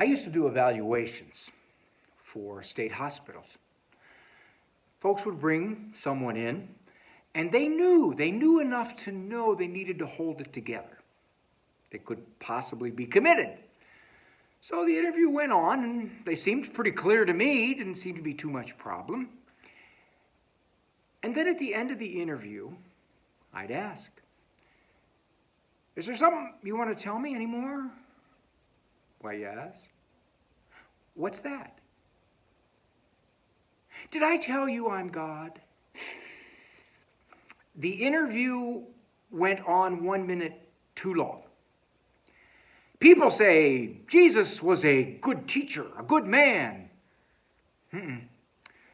I used to do evaluations for state hospitals. Folks would bring someone in, and they knew enough to know they needed to hold it together. They could possibly be committed. So the interview went on, and they seemed pretty clear to me, didn't seem to be too much problem. And then at the end of the interview, I'd ask, "Is there something you want to tell me anymore?" "Why, yes." "What's that?" "Did I tell you I'm God?" The interview went on 1 minute too long. People say Jesus was a good teacher, a good man.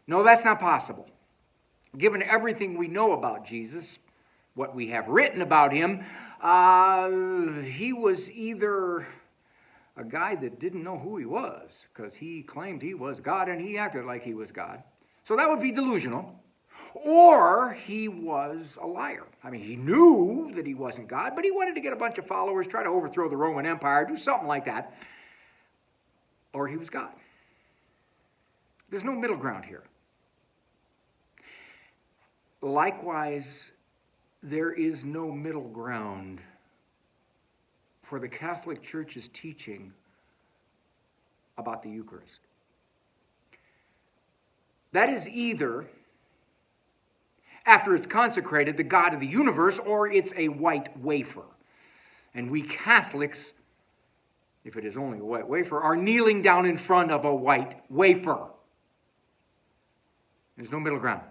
No, that's not possible. Given everything we know about Jesus, what we have written about him, he was either a guy that didn't know who he was because he claimed he was God and he acted like he was God. So that would be delusional. Or he was a liar. I mean, he knew that he wasn't God, but he wanted to get a bunch of followers, try to overthrow the Roman Empire, do something like that. Or he was God. There's no middle ground here. Likewise, there is no middle ground for the Catholic Church's teaching about the Eucharist. That is either, after it's consecrated, the God of the universe, or it's a white wafer. And we Catholics, if it is only a white wafer, are kneeling down in front of a white wafer. There's no middle ground.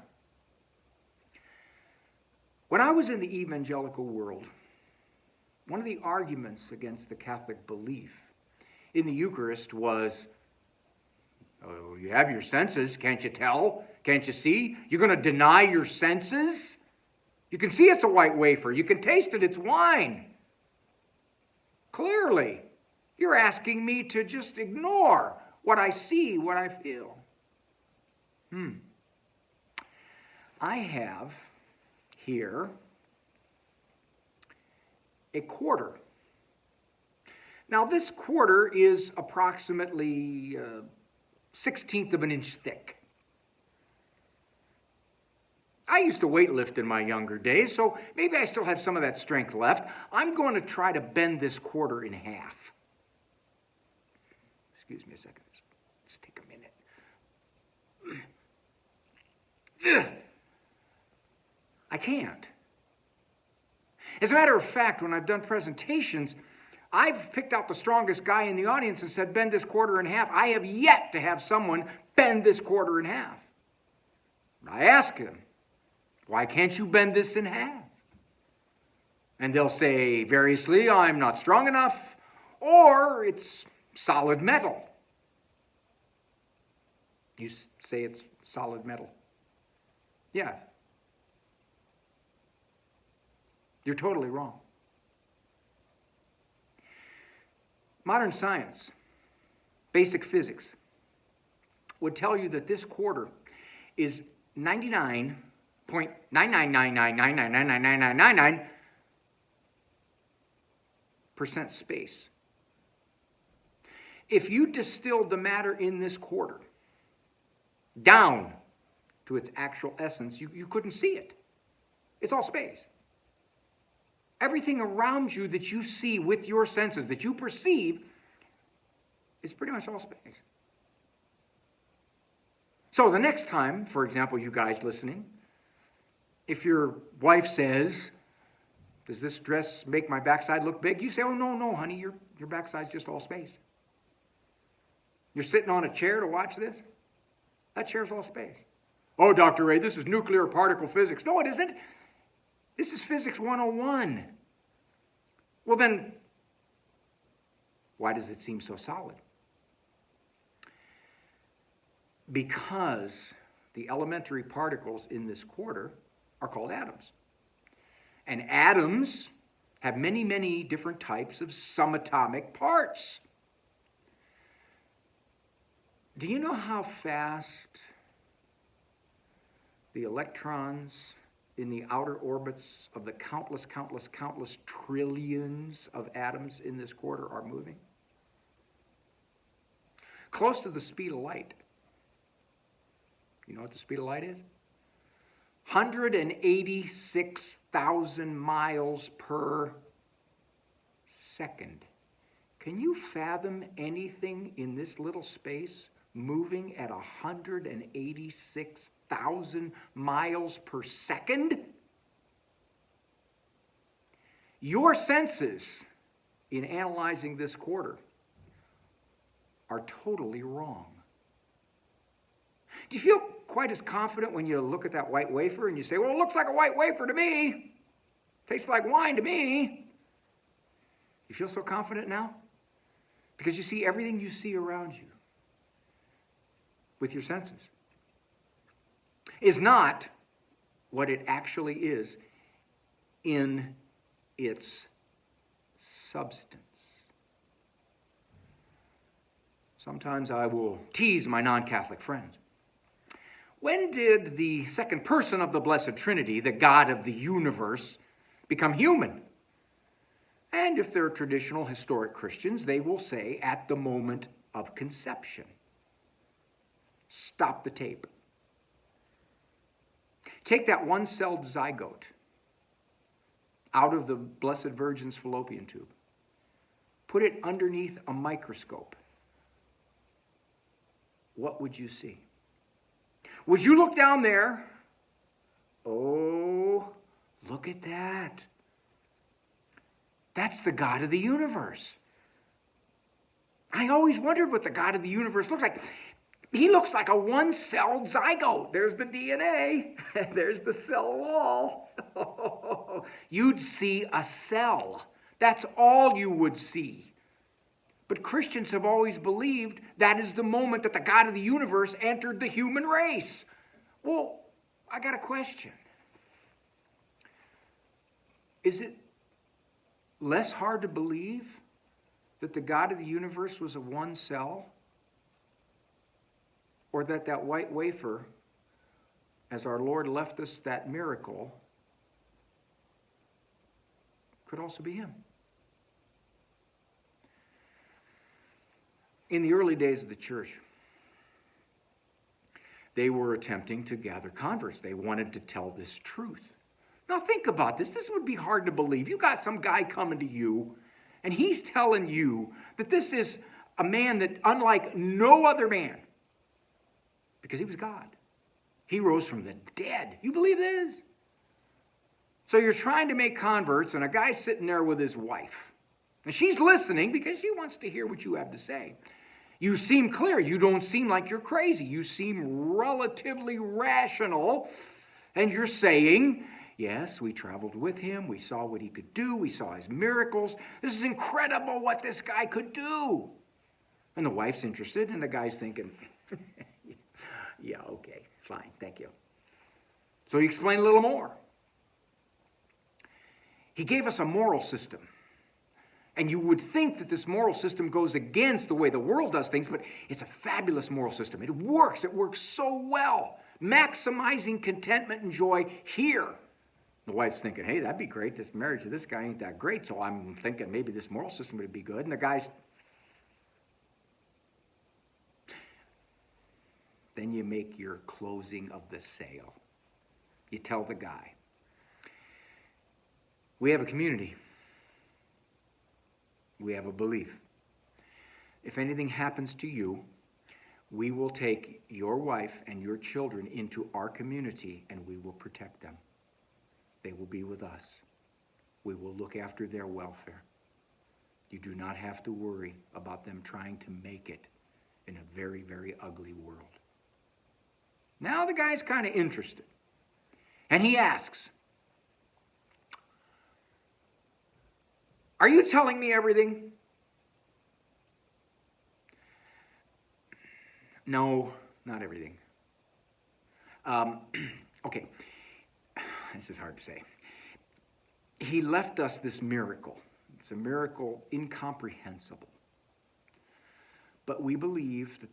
When I was in the evangelical world, one of the arguments against the Catholic belief in the Eucharist was, "Oh, you have your senses, can't you tell? Can't you see? You're going to deny your senses? You can see it's a white wafer. You can taste it, it's wine. Clearly, you're asking me to just ignore what I see, what I feel." I have here a quarter. Now, this quarter is approximately 1/16 of an inch thick. I used to weightlift in my younger days, so maybe I still have some of that strength left. I'm going to try to bend this quarter in half. Excuse me a second. Just take a minute. I can't. As a matter of fact, when I've done presentations, I've picked out the strongest guy in the audience and said, "Bend this quarter in half." I have yet to have someone bend this quarter in half. I ask him, "Why can't you bend this in half?" And they'll say variously, "I'm not strong enough," or "It's solid metal." You say it's solid metal. Yes. You're totally wrong. Modern science, basic physics, would tell you that this quarter is 99.999999999% space. If you distilled the matter in this quarter down to its actual essence, you couldn't see it. It's all space. Everything around you that you see with your senses, that you perceive, is pretty much all space. So the next time, for example, you guys listening, if your wife says, "Does this dress make my backside look big?" You say, "Oh, no, honey, your backside's just all space." You're sitting on a chair to watch this? That chair's all space. "Oh, Dr. Ray, this is nuclear particle physics." No, it isn't. This is physics 101. Well then, why does it seem so solid? Because the elementary particles in this quarter are called atoms. And atoms have many, many different types of subatomic parts. Do you know how fast the electrons in the outer orbits of the countless trillions of atoms in this quarter are moving? close to the speed of light. You know what the speed of light is? 186,000 miles per second. Can you fathom anything in this little space moving at 186,000 miles per second? Your senses in analyzing this quarter are totally wrong. Do you feel quite as confident when you look at that white wafer and you say, well, it looks like a white wafer to me. Tastes like wine to me. You feel so confident now? Because you see everything you see around you with your senses is not what it actually is in its substance. Sometimes I will tease my non-Catholic friends. When did the second person of the Blessed Trinity, the God of the universe, become human? And if they're traditional historic Christians, they will say at the moment of conception. Stop the tape. Take that one-celled zygote out of the Blessed Virgin's fallopian tube. Put it underneath a microscope. What would you see? Would you look down there? Oh, look at that. That's the God of the universe. I always wondered what the God of the universe looks like. He looks like a one-celled zygote. There's the DNA. There's the cell wall. You'd see a cell. That's all you would see. But Christians have always believed that is the moment that the God of the universe entered the human race. Well, I got a question. Is it less hard to believe that the God of the universe was a one cell? Or that white wafer, as our Lord left us that miracle, could also be him? In the early days of the church, they were attempting to gather converts. They wanted to tell this truth. Now think about this. This would be hard to believe. You got some guy coming to you, and he's telling you that this is a man that, unlike no other man, because he was God, he rose from the dead. You believe this? So you're trying to make converts, and a guy's sitting there with his wife. And she's listening because she wants to hear what you have to say. You seem clear. You don't seem like you're crazy. You seem relatively rational. And you're saying, yes, we traveled with him. We saw what he could do. We saw his miracles. This is incredible what this guy could do. And the wife's interested, and the guy's thinking, yeah, okay, fine, thank you. So he explained a little more. He gave us a moral system. And you would think that this moral system goes against the way the world does things, but it's a fabulous moral system. It works so well, maximizing contentment and joy here. The wife's thinking, hey, that'd be great. This marriage to this guy ain't that great, so I'm thinking maybe this moral system would be good. And the guy's... Then you make your closing of the sale. You tell the guy, we have a community. We have a belief. If anything happens to you, we will take your wife and your children into our community and we will protect them. They will be with us. We will look after their welfare. You do not have to worry about them trying to make it in a very, very ugly world. Now the guy's kind of interested. And he asks, are you telling me everything? No, not everything. Okay, this is hard to say. He left us this miracle. It's a miracle incomprehensible. But we believe that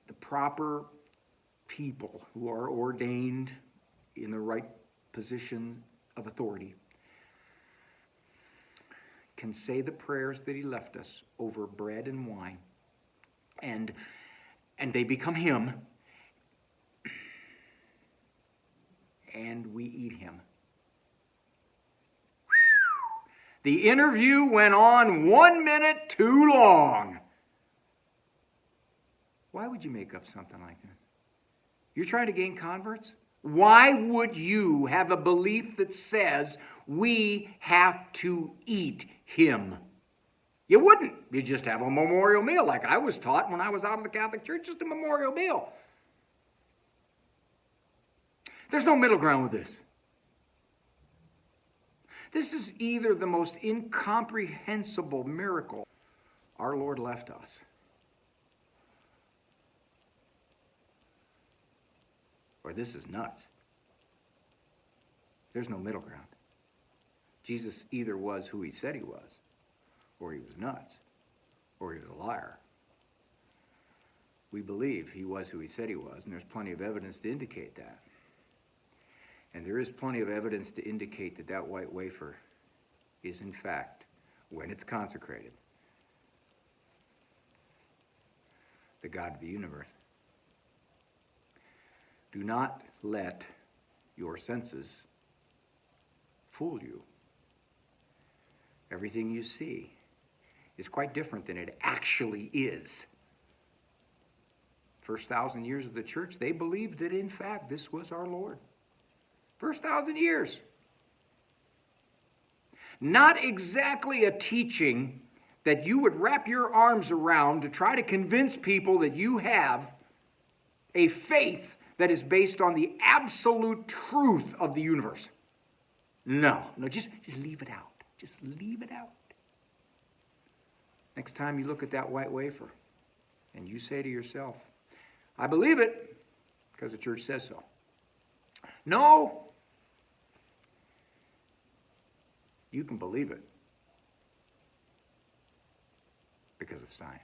the proper people who are ordained in the right position of authority can say the prayers that he left us over bread and wine and and they become him, and we eat him. The interview went on 1 minute too long. Why would you make up something like this? You're trying to gain converts? Why would you have a belief that says we have to eat him? You wouldn't. You just have a memorial meal like I was taught when I was out of the Catholic Church, just a memorial meal. There's no middle ground with this. This is either the most incomprehensible miracle our Lord left us, or this is nuts. There's no middle ground. Jesus either was who he said he was, or he was nuts, or he was a liar. We believe he was who he said he was, and there's plenty of evidence to indicate that. And there is plenty of evidence to indicate that that white wafer is, in fact, when it's consecrated, the God of the universe. Do not let your senses fool you. Everything you see is quite different than it actually is. First 1,000 years of the church, they believed that, in fact, this was our Lord. First 1,000 years. Not exactly a teaching that you would wrap your arms around to try to convince people that you have a faith that is based on the absolute truth of the universe. No, just leave it out. Just leave it out. Next time you look at that white wafer and you say to yourself, I believe it because the church says so. No, you can believe it because of science.